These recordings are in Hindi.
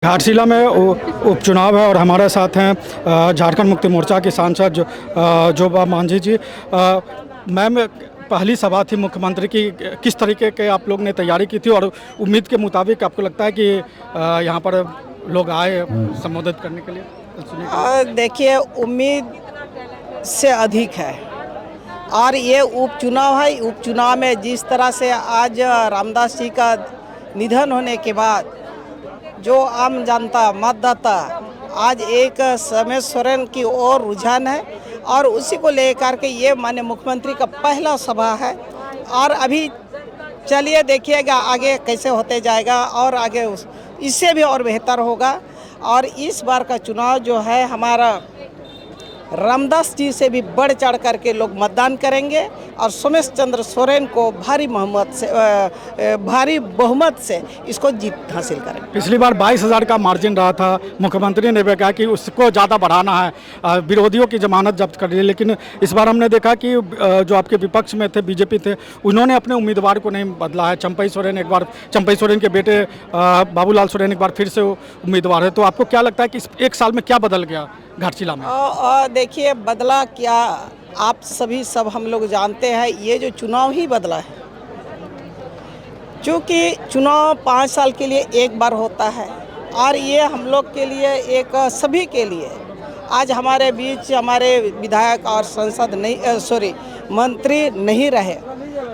घाटशिला में उपचुनाव है और हमारे साथ हैं झारखंड मुक्ति मोर्चा के सांसद जोबा मांझी जी। मैम, पहली सभा थी मुख्यमंत्री की, किस तरीके के आप लोग ने तैयारी की थी और उम्मीद के मुताबिक आपको लगता है कि यहाँ पर लोग आए संबोधित करने के लिए, सुनने के लिए? देखिए, उम्मीद से अधिक है और ये उपचुनाव है। उपचुनाव में जिस तरह से आज रामदास जी का निधन होने के बाद जो आम जनता मतदाता आज एक समय सोरेन की ओर रुझान है और उसी को लेकर के ये माननीय मुख्यमंत्री का पहला सभा है। और अभी चलिए देखिएगा आगे कैसे होते जाएगा और आगे इससे भी और बेहतर होगा। और इस बार का चुनाव जो है हमारा रामदास जी से भी बढ़ चढ़ करके लोग मतदान करेंगे और सोमेश चंद्र सोरेन को भारी बहुमत से इसको जीत हासिल करेंगे। पिछली बार 22,000 का मार्जिन रहा था, मुख्यमंत्री ने भी कहा कि उसको ज़्यादा बढ़ाना है, विरोधियों की जमानत जब्त कर ली। लेकिन इस बार हमने देखा कि जो आपके विपक्ष में थे, बीजेपी थे, उन्होंने अपने उम्मीदवार को नहीं बदला है। चंपई सोरेन के बेटे बाबूलाल सोरेन एक बार फिर से उम्मीदवार है। तो आपको क्या लगता है कि इस एक साल में क्या बदल गया घाटशिला में? देखिए, बदला क्या, आप सभी सब हम लोग जानते हैं, ये जो चुनाव ही बदला है। क्योंकि चुनाव 5 साल के लिए एक बार होता है और ये हम लोग के लिए एक सभी के लिए आज हमारे बीच हमारे विधायक और सांसद नहीं मंत्री नहीं रहे।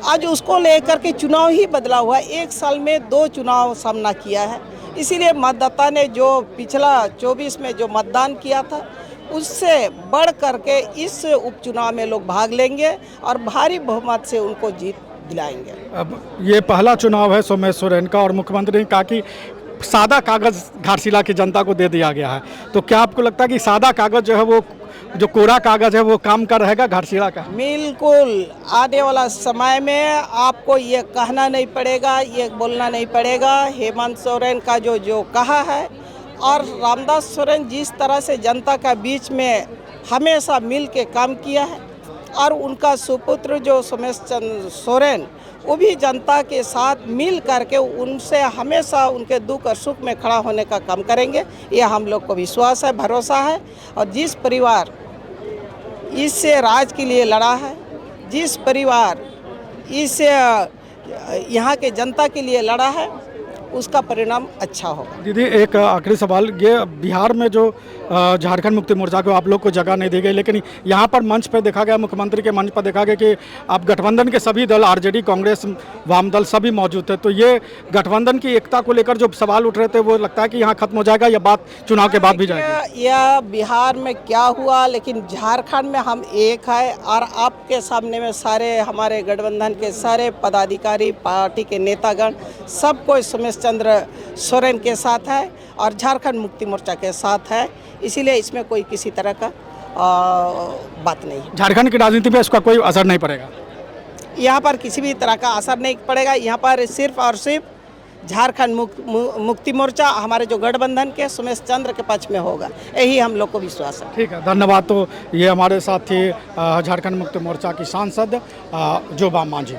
आज उसको लेकर के चुनाव ही बदला हुआ। एक साल में 2 चुनाव सामना किया है। इसीलिए मतदाता ने जो पिछला 24 में जो मतदान किया था उससे बढ़ करके इस उपचुनाव में लोग भाग लेंगे और भारी बहुमत से उनको जीत दिलाएंगे। अब ये पहला चुनाव है सोमेश सोरेन का और मुख्यमंत्री ने कहा कि सादा कागज़ घाटशिला की जनता को दे दिया गया है। तो क्या आपको लगता है कि सादा कागज़ जो है वो, जो कोरा कागज़ है, वो काम का रहेगा घाटशिला का? बिल्कुल, आने वाला समय में आपको ये कहना नहीं पड़ेगा, ये बोलना नहीं पड़ेगा। हेमंत सोरेन का जो जो कहा है और रामदास सोरेन जिस तरह से जनता का बीच में हमेशा मिल के काम किया है और उनका सुपुत्र जो सोमेश चंद्र सोरेन वो भी जनता के साथ मिल करके उनसे हमेशा उनके दुख और सुख में खड़ा होने का काम करेंगे। ये हम लोग को विश्वास है, भरोसा है। और जिस परिवार इससे राज के लिए लड़ा है, जिस परिवार इस यहाँ के जनता के लिए लड़ा है, उसका परिणाम अच्छा होगा। दीदी, एक आखिरी सवाल, ये बिहार में जो झारखंड मुक्ति मोर्चा को आप लोग को जगह नहीं दी गई, लेकिन यहाँ पर मंच पर देखा गया, मुख्यमंत्री के मंच पर देखा गया कि आप गठबंधन के सभी दल, आरजेडी, कांग्रेस, वाम दल सभी मौजूद थे। तो ये गठबंधन की एकता को लेकर जो सवाल उठ रहे थे, वो लगता है कि यहाँ खत्म हो जाएगा या बात चुनाव के बाद भी जाएगी? यह बिहार में क्या हुआ, लेकिन झारखंड में हम एक है और आपके सामने में सारे हमारे गठबंधन के सारे पदाधिकारी, पार्टी के नेतागण सब कोई सोमेश चंद्र सोरेन के साथ है और झारखंड मुक्ति मोर्चा के साथ है। इसीलिए इसमें कोई किसी तरह का बात नहीं है। झारखंड की राजनीति में इसका कोई असर नहीं पड़ेगा? यहाँ पर किसी भी तरह का असर नहीं पड़ेगा। यहाँ पर सिर्फ और सिर्फ झारखंड मुक्ति मोर्चा हमारे जो गठबंधन के सोमेश चंद्र के पक्ष में होगा, यही हम लोग को विश्वास है। ठीक है, धन्यवाद। तो ये हमारे साथ थे झारखंड मुक्ति मोर्चा की सांसद जोबा मांझी।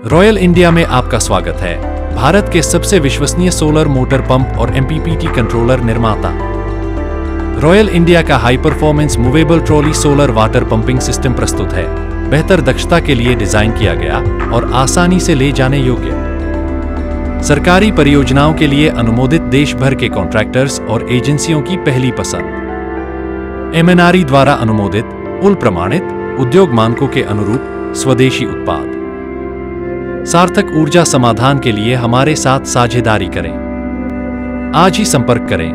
रॉयल इंडिया में आपका स्वागत है। भारत के सबसे विश्वसनीय सोलर मोटर पंप और एमपीपीटी कंट्रोलर निर्माता रॉयल इंडिया का high performance movable trolley solar water pumping system प्रस्तुत है। बेहतर दक्षता के लिए डिजाइन किया गया और आसानी से ले जाने योग्य। सरकारी परियोजनाओं के लिए अनुमोदित देश भर के कॉन्ट्रैक्टर्स और एजेंसियों की पहली पसंद। एमएनआरई द्वारा अनुमोदित, उल प्रमाणित, उद्योग मानकों के अनुरूप स्वदेशी उत्पाद। सार्थक ऊर्जा समाधान के लिए हमारे साथ साझेदारी करें। आज ही संपर्क करें।